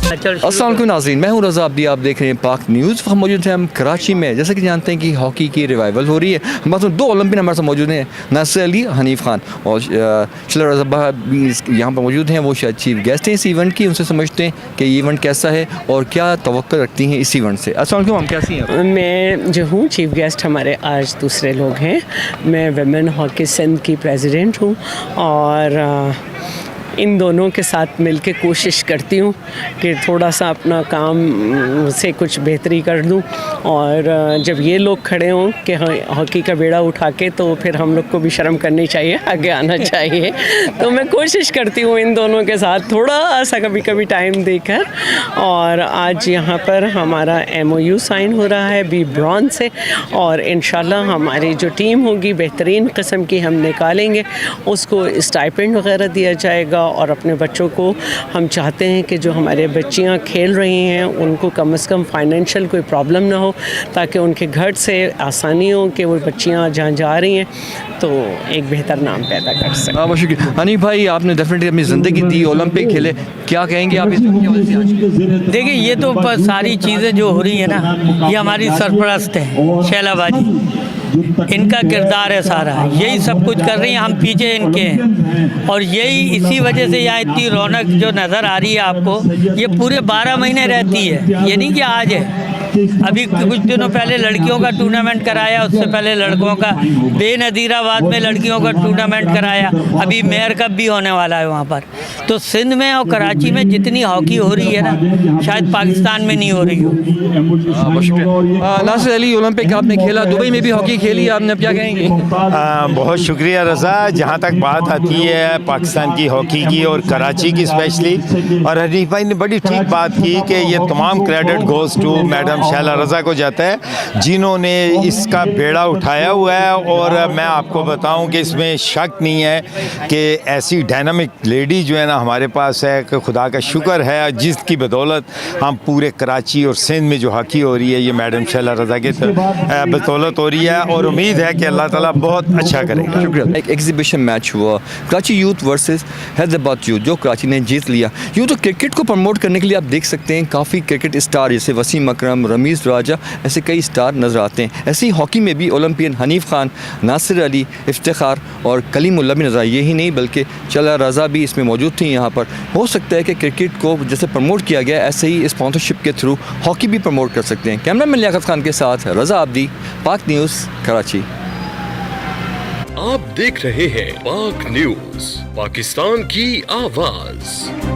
अस्सलाम वालेकुम नाज़रीन, मैं हूँ रज़ा अब्दी, आप देख रहे हैं पाक न्यूज़। हम मौजूद हैं हम कराची में। जैसे कि जानते हैं कि हॉकी की रिवाइवल हो रही है। हमारे साथ दो ओलंपियन हमारे साथ मौजूद हैं, नासिर अली, हनीफ खान और शला रज़ा भी यहाँ पर मौजूद हैं। वो शायद चीफ गेस्ट हैं इस इवेंट की। उनसे समझते हैं कि ये इवेंट कैसा है और क्या तवक्को रखती हैं इस इवेंट से। अस्सलाम वालेकुम, हम कैसी हैं? मैं जो हूँ चीफ गेस्ट, हमारे आज दूसरे लोग हैं। मैं वुमेन हॉकी सिंध की प्रेसिडेंट हूँ और इन दोनों के साथ मिलके कोशिश करती हूँ कि थोड़ा सा अपना काम से कुछ बेहतरी कर दूँ। और जब ये लोग खड़े हों कि हॉकी का बेड़ा उठा के, तो फिर हम लोग को भी शर्म करनी चाहिए, आगे आना चाहिए। तो मैं कोशिश करती हूँ इन दोनों के साथ थोड़ा सा कभी कभी टाइम देकर। और आज यहाँ पर हमारा MOU साइन हो रहा है बी ब्रॉन्ज से, और इंशाल्लाह हमारी जो टीम होगी बेहतरीन किस्म की हम निकालेंगे। उसको स्टाइपेंड वगैरह दिया जाएगा और अपने बच्चों को हम चाहते हैं कि जो हमारे बच्चियां खेल रही हैं उनको कम से कम फाइनेंशियल कोई प्रॉब्लम ना हो, ताकि उनके घर से आसानी हो कि वो बच्चियां जहाँ जा रही हैं तो एक बेहतर नाम पैदा कर सकें। बहुत शुक्रिया हनीफ भाई, आपने डेफिनेटली अपनी ज़िंदगी दी, ओलंपिक खेले, क्या कहेंगे आप इस वजह से आज? देखिए, ये तो सारी चीज़ें जो हो रही है ना, ये हमारी सरपरस्त है शैला बाजी, इनका किरदार है सारा, यही सब कुछ कर रही हैं, हम पीछे इनके हैं। और यही इसी वजह से यहाँ इतनी रौनक जो नज़र आ रही है आपको, ये पूरे 12 महीने रहती है, ये नहीं कि आज है। अभी कुछ दिनों पहले लड़कियों का टूर्नामेंट कराया, उससे पहले लड़कों का, बेनज़ीराबाद में लड़कियों का टूर्नामेंट कराया, अभी मेयर कप भी होने वाला है वहाँ पर। तो सिंध में और कराची में जितनी हॉकी हो रही है ना, शायद पाकिस्तान में नहीं हो रही हो। नासिर अली, ओलंपिक आपने खेला, दुबई में भी हॉकी खेली, आपने अब क्या कहेंगे? बहुत शुक्रिया रज़ा। जहाँ तक बात आती है पाकिस्तान की हॉकी की और कराची की स्पेशली, और हनीफ भाई ने बड़ी ठीक बात की कि ये तमाम credit goes to madam Shaila Raza को जाता है, जिन्होंने इसका बेड़ा उठाया हुआ है। और मैं आपको बताऊं कि इसमें शक नहीं है कि ऐसी डायनामिक लेडी जो है ना हमारे पास है, कि खुदा का शुक्र है जिसकी बदौलत हम पूरे कराची और सिंध में जो हॉकी हो रही है ये मैडम शैला रज़ा की बदौलत हो रही है, और उम्मीद है कि अल्लाह ताला बहुत अच्छा करेगा। शुक्रिया। एक एग्जीबिशन मैच हुआ, Karachi youth versus Hyderabad youth, जो कराची ने जीत लिया। यूँ तो क्रिकेट को प्रमोट करने के लिए आप देख सकते हैं काफ़ी क्रिकेट स्टार जैसे वसीम अकरम, रमीज़ राजा, ऐसे कई स्टार नज़र आते हैं। ऐसे ही हॉकी में भी ओलंपियन हनीफ खान, नासिर अली, इफ्तिखार और कलीमुल्लाह भी नज़र आए। यही नहीं बल्कि शला रज़ा भी इसमें मौजूद थी यहाँ पर। हो सकता है कि क्रिकेट को जैसे प्रमोट किया गया ऐसे ही स्पॉन्सरशिप के थ्रू हॉकी भी प्रमोट कर सकते हैं। कैमरा मैन लियाकत खान के साथ रज़ा अब्दी, पाक न्यूज़, कराची। आप देख रहे हैं पाक न्यूज, पाकिस्तान की आवाज़।